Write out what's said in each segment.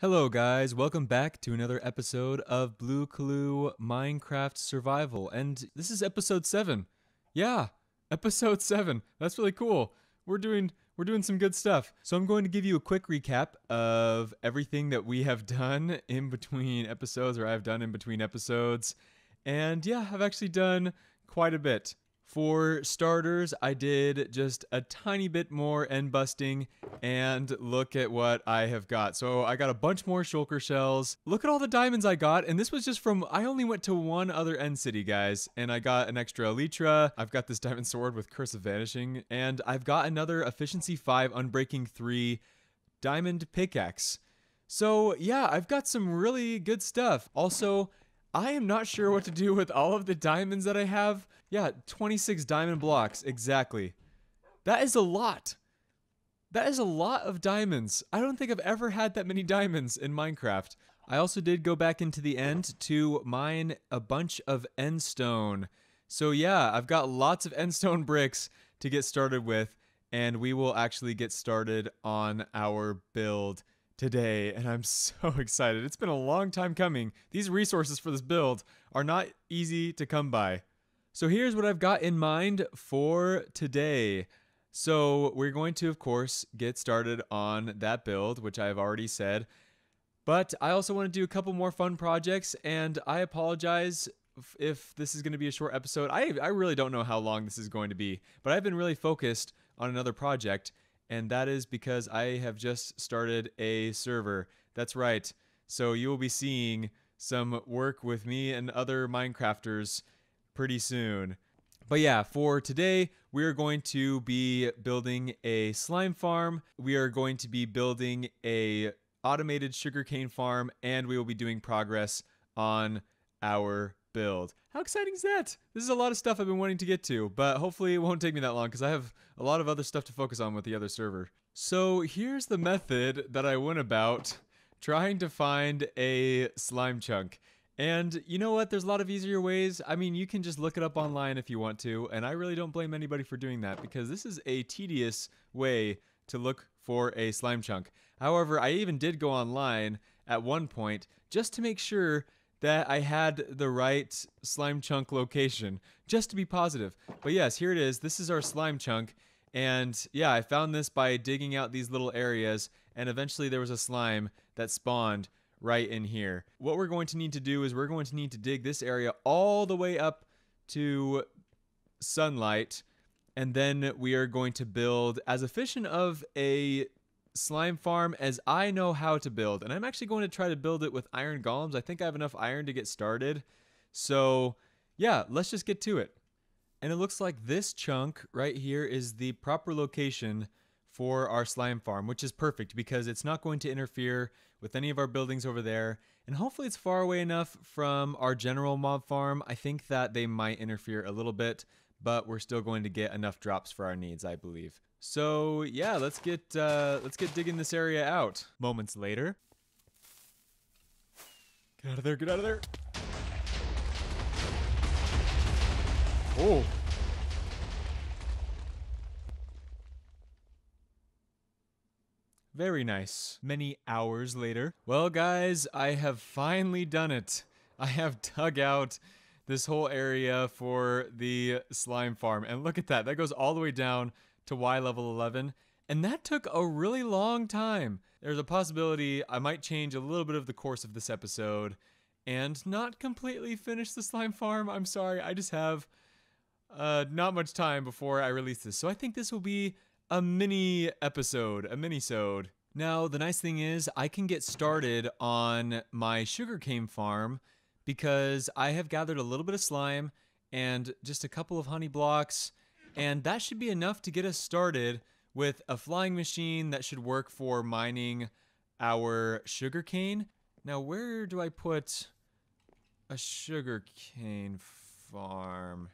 Hello guys, welcome back to another episode of Blukalu Minecraft Survival, and this is episode 7. Yeah, episode 7. That's really cool. We're doing some good stuff. So I'm going to give you a quick recap of everything that we have done in between episodes, or I've done in between episodes. And yeah, I've actually done quite a bit. For starters, I did just a tiny bit more end busting, and look at what I have got. So I got a bunch more shulker shells. Look at all the diamonds I got, and this was just from, I only went to one other end city, guys, and I got an extra elytra. I've got this diamond sword with Curse of Vanishing, and I've got another efficiency 5, unbreaking 3 diamond pickaxe. So yeah, I've got some really good stuff. Also, I am not sure what to do with all of the diamonds that I have. Yeah, 26 diamond blocks, exactly. That is a lot. That is a lot of diamonds. I don't think I've ever had that many diamonds in Minecraft. I also did go back into the end to mine a bunch of endstone. So yeah, I've got lots of endstone bricks to get started with, and we will actually get started on our build today, and I'm so excited. It's been a long time coming. These resources for this build are not easy to come by. So here's what I've got in mind for today. So we're going to, of course, get started on that build, which I've already said. But I also want to do a couple more fun projects, and I apologize if this is going to be a short episode. I really don't know how long this is going to be, but I've been really focused on another project, and that is because I have just started a server. That's right. So you will be seeing some work with me and other Minecrafters pretty soon. But yeah, for today, we are going to be building a slime farm. We are going to be building a automated sugarcane farm, and we will be doing progress on our build. How exciting is that? This is a lot of stuff I've been wanting to get to, but hopefully it won't take me that long because I have a lot of other stuff to focus on with the other server. So here's the method that I went about trying to find a slime chunk. And you know what? There's a lot of easier ways. I mean, you can just look it up online if you want to, and I really don't blame anybody for doing that because this is a tedious way to look for a slime chunk. However, I even did go online at one point just to make sure that I had the right slime chunk location, just to be positive. But yes, here it is. This is our slime chunk. And yeah, I found this by digging out these little areas, and eventually there was a slime that spawned right in here. What we're going to need to do is we're going to need to dig this area all the way up to sunlight, and then we are going to build as efficient of a slime farm as I know how to build. And I'm actually going to try to build it with iron golems. I think I have enough iron to get started. So yeah, let's just get to it. And it looks like this chunk right here is the proper location for our slime farm, which is perfect because it's not going to interfere with any of our buildings over there. And hopefully it's far away enough from our general mob farm. I think that they might interfere a little bit, but we're still going to get enough drops for our needs, I believe. So yeah, let's get digging this area out. Moments later. Get out of there, get out of there. Oh. Very nice. Many hours later. Well, guys, I have finally done it. I have dug out this whole area for the slime farm. And look at that. That goes all the way down to Y level 11. And that took a really long time. There's a possibility I might change a little bit of the course of this episode and not completely finish the slime farm. I'm sorry. I just have not much time before I release this. So I think this will be a mini episode, a mini-sode. Now, the nice thing is I can get started on my sugarcane farm because I have gathered a little bit of slime and just a couple of honey blocks, and that should be enough to get us started with a flying machine that should work for mining our sugarcane. Now, where do I put a sugarcane farm?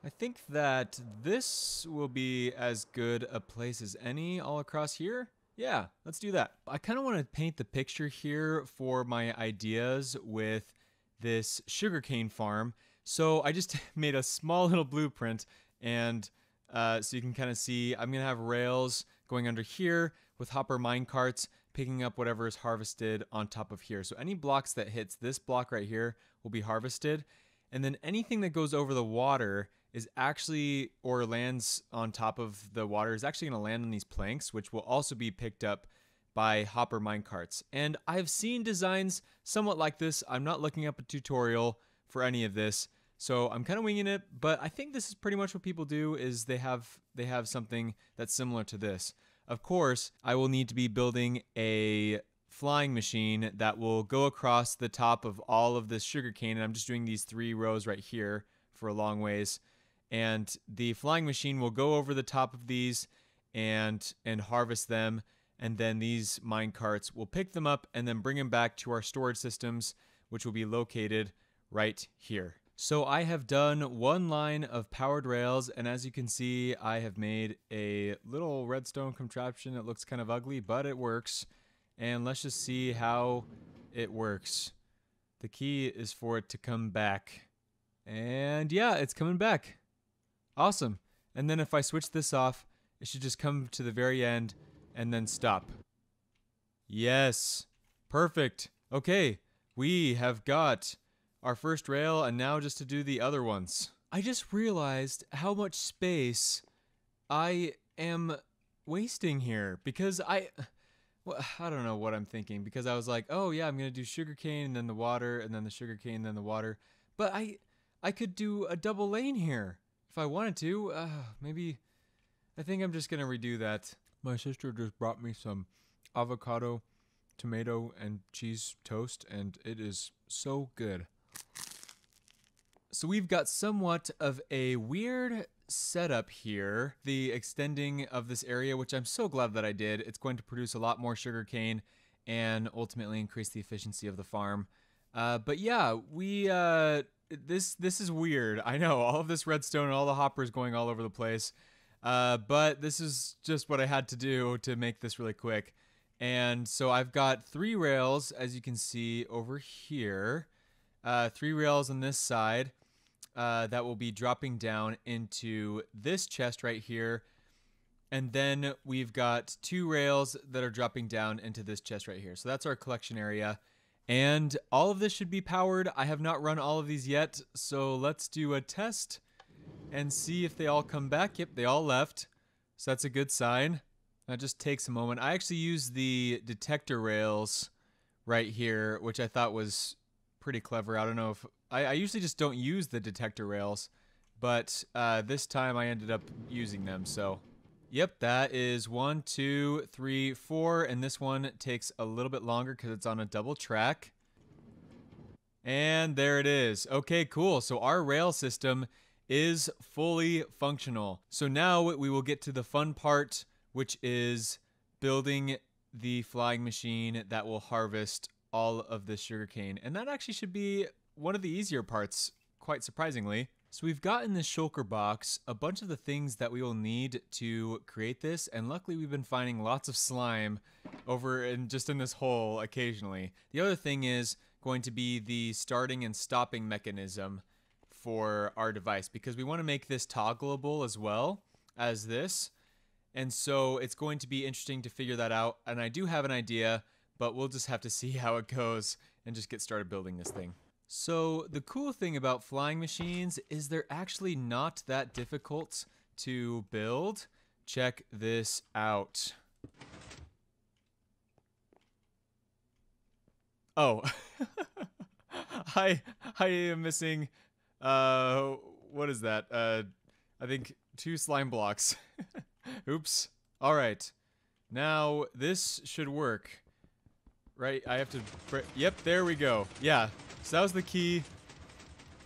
I think that this will be as good a place as any all across here. Yeah, let's do that. I kind of want to paint the picture here for my ideas with this sugarcane farm. So I just made a small little blueprint, and so you can kind of see I'm going to have rails going under here with hopper mine carts picking up whatever is harvested on top of here. So any blocks that hits this block right here will be harvested. And then anything that goes over the water is actually, or lands on top of the water, is actually going to land on these planks, which will also be picked up by hopper minecarts. And I've seen designs somewhat like this. I'm not looking up a tutorial for any of this, so I'm kind of winging it, but I think this is pretty much what people do, is they have something that's similar to this. Of course, I will need to be building a flying machine that will go across the top of all of this sugarcane, and I'm just doing these 3 rows right here for a long ways. And the flying machine will go over the top of these and harvest them, and then these mine carts will pick them up and then bring them back to our storage systems, which will be located right here. So I have done 1 line of powered rails, and as you can see, I have made a little redstone contraption. It looks kind of ugly, but it works. And let's just see how it works. The key is for it to come back. And yeah, it's coming back. Awesome. And then if I switch this off, it should just come to the very end and then stop. Yes. Perfect. Okay. We have got our first rail, and now just to do the other ones. I just realized how much space I am wasting here, because well, I don't know what I'm thinking, because I was like, oh yeah, I'm going to do sugarcane and then the water and then the sugarcane and then the water. But I could do a double lane here if I wanted to. Maybe I think I'm just going to redo that. My sister just brought me some avocado, tomato, and cheese toast, and it is so good. So we've got somewhat of a weird setup here. The extending of this area, which I'm so glad that I did. It's going to produce a lot more sugarcane and ultimately increase the efficiency of the farm. But yeah, this is weird. I know, all of this redstone and all the hoppers going all over the place. But this is just what I had to do to make this really quick. And so I've got 3 rails, as you can see over here. 3 rails on this side that will be dropping down into this chest right here. And then we've got 2 rails that are dropping down into this chest right here. So that's our collection area. And all of this should be powered. I have not run all of these yet, so let's do a test and see if they all come back. Yep, they all left. So that's a good sign. That just takes a moment. I actually used the detector rails right here, which I thought was pretty clever. I don't know if... I usually just don't use the detector rails, but this time I ended up using them, so... Yep, that is 1, 2, 3, 4, and this one takes a little bit longer because it's on a double track. And there it is. Okay, cool. So our rail system is fully functional. So now we will get to the fun part, which is building the flying machine that will harvest all of the sugarcane. And that actually should be one of the easier parts, quite surprisingly. So we've got in this shulker box a bunch of the things that we will need to create this, and luckily we've been finding lots of slime over just in this hole occasionally. The other thing is going to be the starting and stopping mechanism for our device, because we want to make this toggleable as well as this. And so it's going to be interesting to figure that out, and I do have an idea, but we'll just have to see how it goes and just get started building this thing. So the cool thing about flying machines is they're actually not that difficult to build. Check this out. Oh, I am missing, what is that? I think 2 slime blocks. Oops. All right. Now this should work. Right, I have to, yep, there we go. Yeah, so that was the key,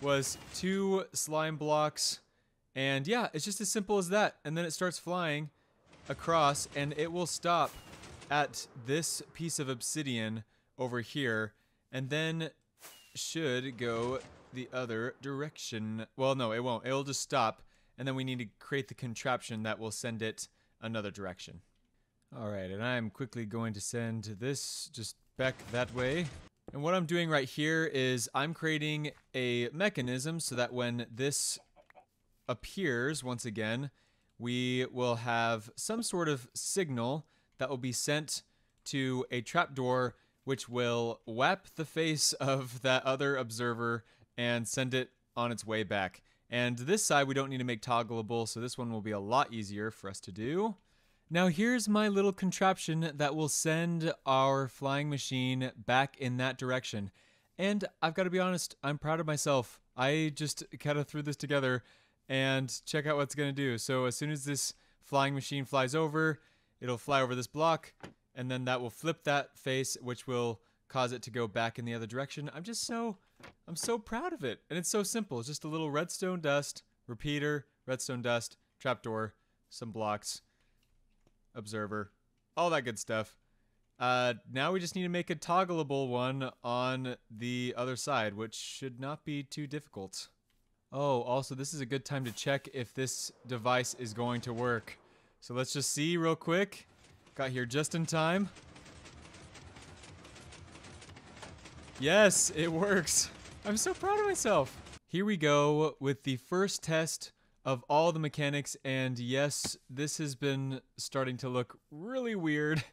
was 2 slime blocks, and yeah, it's just as simple as that. And then it starts flying across, and it will stop at this piece of obsidian over here, and then should go the other direction. Well, no, it won't. It'll just stop, and then we need to create the contraption that will send it another direction. All right, and I'm quickly going to send this just back that way. And what I'm doing right here is I'm creating a mechanism so that when this appears once again, we will have some sort of signal that will be sent to a trapdoor, which will whap the face of that other observer and send it on its way back. And this side we don't need to make toggleable, so this one will be a lot easier for us to do. Now here's my little contraption that will send our flying machine back in that direction. And I've got to be honest, I'm proud of myself. I just kind of threw this together, and check out what it's going to do. So as soon as this flying machine flies over, it'll fly over this block, and then that will flip that face, which will cause it to go back in the other direction. I'm so proud of it. And it's so simple. It's just a little redstone dust, repeater, redstone dust, trapdoor, some blocks, observer, all that good stuff. Now we just need to make a toggleable one on the other side, which should not be too difficult. Oh, also this is a good time to check if this device is going to work. So let's just see real quick. Got here just in time. Yes, it works. I'm so proud of myself. Here we go with the first test of all the mechanics, and yes, this has been starting to look really weird.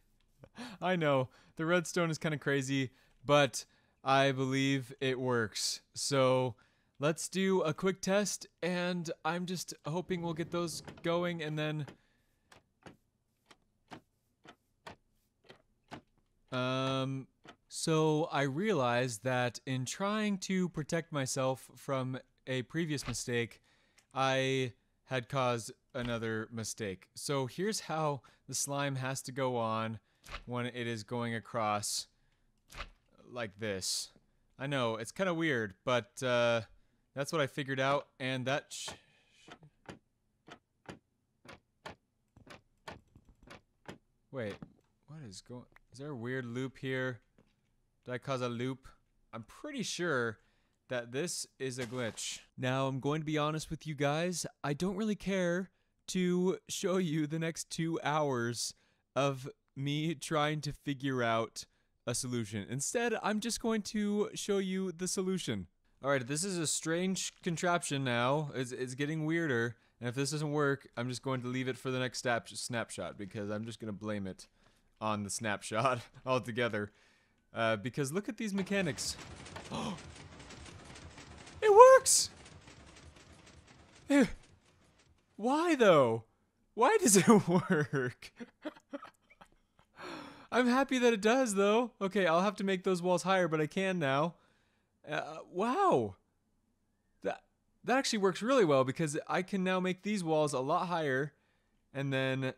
I know, the redstone is kind of crazy, but I believe it works. So let's do a quick test, and I'm just hoping we'll get those going, and then so I realized that in trying to protect myself from a previous mistake, I had caused another mistake. So here's how the slime has to go on when it is going across like this. I know, it's kind of weird, but that's what I figured out, and that wait, what is going... Is there a weird loop here? Did I cause a loop? I'm pretty sure that this is a glitch. Now, I'm going to be honest with you guys. I don't really care to show you the next 2 hours of me trying to figure out a solution. Instead, I'm just going to show you the solution. Alright, this is a strange contraption now. It's getting weirder. And if this doesn't work, I'm just going to leave it for the next snapshot, because I'm just going to blame it on the snapshot altogether. Because look at these mechanics. It works! Why though? Why does it work? I'm happy that it does though. Okay, I'll have to make those walls higher, but I can now. Wow. That actually works really well, because I can now make these walls a lot higher, and then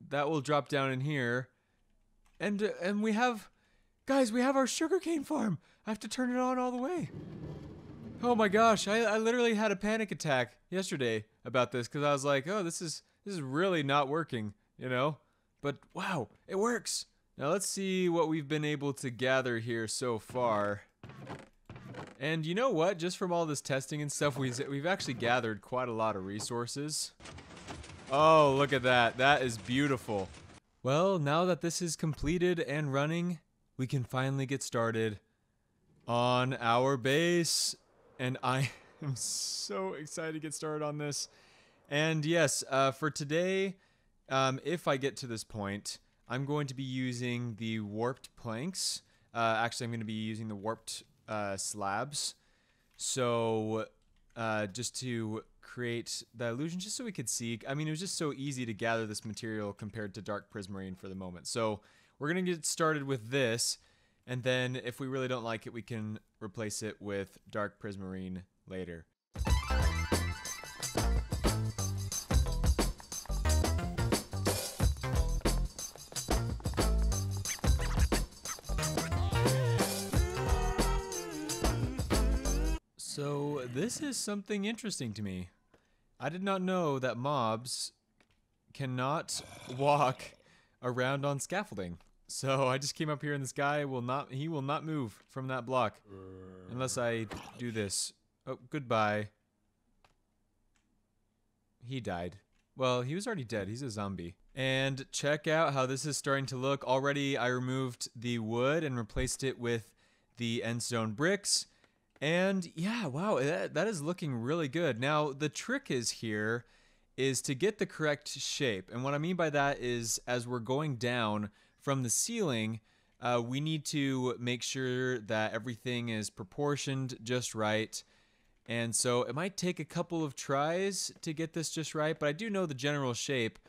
that will drop down in here. And we have... Guys, we have our sugarcane farm. I have to turn it on all the way. Oh my gosh, I literally had a panic attack yesterday about this, because I was like, oh, this is really not working, you know? But wow, it works. Now let's see what we've been able to gather here so far. And you know what? Just from all this testing and stuff, we've actually gathered quite a lot of resources. Oh, look at that. That is beautiful. Well, now that this is completed and running, we can finally get started on our base. And I am so excited to get started on this. And yes, for today, if I get to this point, I'm going to be using the warped planks. Actually, I'm going to be using the warped slabs. So just to create the illusion, just so we could see. I mean, it was just so easy to gather this material compared to dark prismarine for the moment. So we're going to get started with this, and then if we really don't like it, we can replace it with dark prismarine later. So this is something interesting to me. I did not know that mobs cannot walk around on scaffolding. So I just came up here, and this guy he will not move from that block unless I do this. Oh, goodbye. He died. Well, he was already dead. He's a zombie. And check out how this is starting to look. Already I removed the wood and replaced it with the endstone bricks. And yeah, wow, that is looking really good. Now, the trick is to get the correct shape. And what I mean by that is, as we're going down from the ceiling, we need to make sure that everything is proportioned just right. And so it might take a couple of tries to get this just right, but I do know the general shape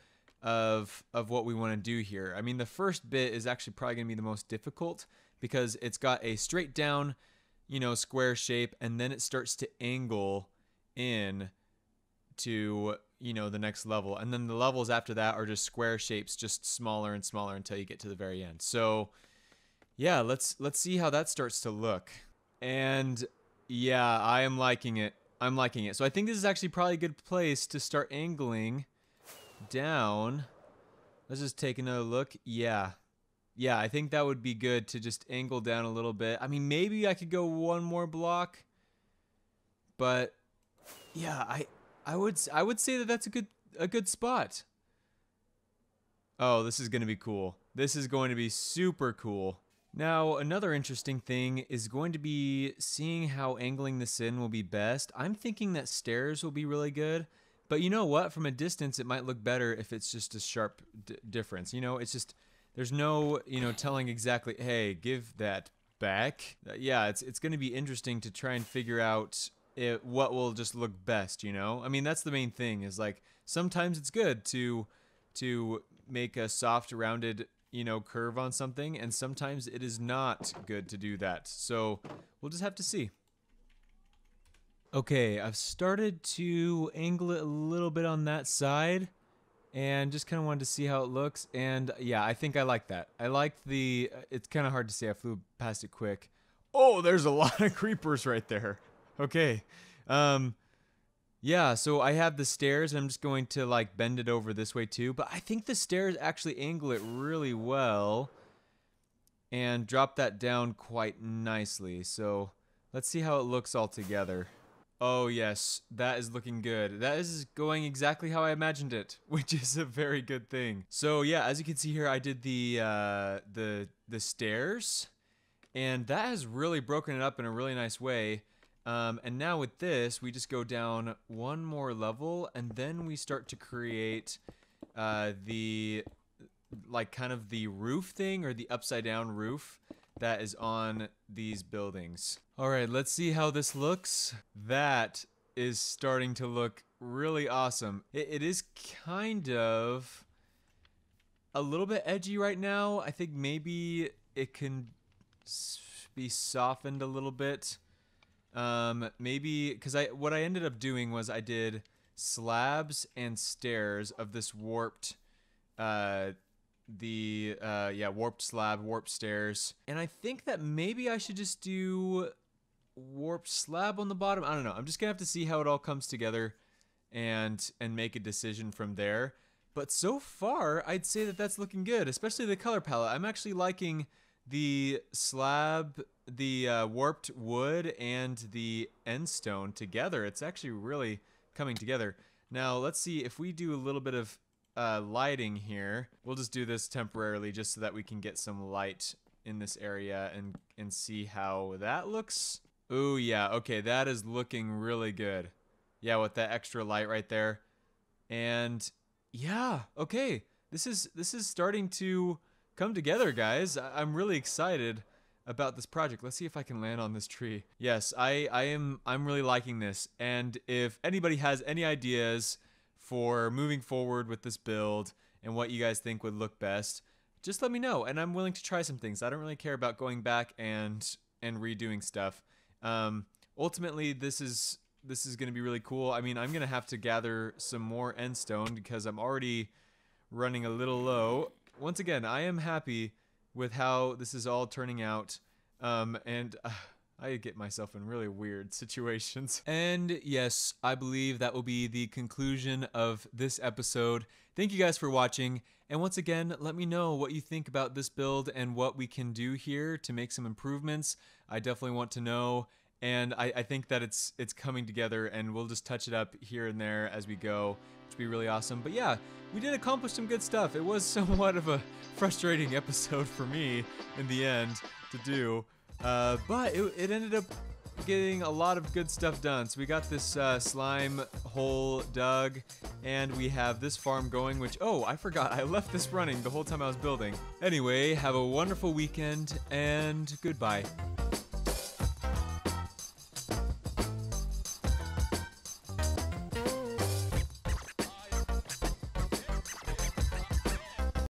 of what we want to do here. I mean, the first bit is actually probably going to be the most difficult because it's got a straight down, square shape, and then it starts to angle in to, the next level. And then the levels after that are just square shapes, just smaller and smaller until you get to the very end. So yeah, let's see how that starts to look. And yeah, I am liking it. I'm liking it. So I think this is actually probably a good place to start angling down. Let's just take another look. Yeah, I think that would be good to just angle down a little bit. I mean, maybe I could go one more block, but yeah, I would say that that's a good spot. Oh, this is going to be cool. This is going to be super cool. Now, another interesting thing is going to be seeing how angling this in will be best. I'm thinking that stairs will be really good, but you know what? From a distance, it might look better if it's just a sharp difference. It's just, there's no, telling exactly, hey, give that back. Yeah, it's going to be interesting to try and figure out what will just look best, I mean, that's the main thing is like, sometimes it's good to make a soft, rounded curve on something, and sometimes it is not good to do that. So we'll just have to see. Okay, I've started to angle it a little bit on that side and just kind of wanted to see how it looks. And yeah, I think I like that. I like the, it's kind of hard to say, I flew past it quick. Oh, there's a lot of creepers right there. Okay. Yeah, so I have the stairs, and I'm just going to like bend it over this way too, but I think the stairs actually angle it really well and drop that down quite nicely. So let's see how it looks all together. Oh yes, that is looking good. That is going exactly how I imagined it, which is a very good thing. So yeah, as you can see here, I did the stairs, and that has really broken it up in a really nice way. And now with this, we just go down one more level, and then we start to create the kind of the roof thing, or the upside down roof that is on these buildings. All right, let's see how this looks. That is starting to look really awesome. It is kind of a little bit edgy right now. I think maybe it can be softened a little bit. Maybe because what I ended up doing was I did slabs and stairs of this warped, warped slab, warped stairs, and I think that maybe I should just do warped slab on the bottom. I don't know. I'm just gonna have to see how it all comes together, and make a decision from there. But so far, I'd say that that's looking good, especially the color palette. I'm actually liking the slab, the warped wood, and the end stone together. It's actually really coming together. Now let's see if we do a little bit of lighting here. We'll just do this temporarily just so that we can get some light in this area and see how that looks. Oh yeah, okay, that is looking really good. Yeah, with that extra light right there. And yeah, okay, this is starting to come together, guys. I'm really excited about this project. Let's see if I can land on this tree. Yes, I'm really liking this. And if anybody has any ideas for moving forward with this build and what you guys think would look best, just let me know, and I'm willing to try some things. I don't really care about going back and redoing stuff. Ultimately, this is going to be really cool. I mean, I'm going to have to gather some more end stone because I'm already running a little low. Once again, I am happy with how this is all turning out, and I get myself in really weird situations. And yes, I believe that will be the conclusion of this episode. Thank you guys for watching, and once again, let me know what you think about this build and what we can do here to make some improvements. I definitely want to know, and I think that it's coming together, and we'll just touch it up here and there as we go, which would be really awesome. But yeah, we did accomplish some good stuff. It was somewhat of a frustrating episode for me in the end to do, but it ended up getting a lot of good stuff done. So we got this slime hole dug, and we have this farm going, which, oh, I forgot. I left this running the whole time I was building. Anyway, have a wonderful weekend, and goodbye.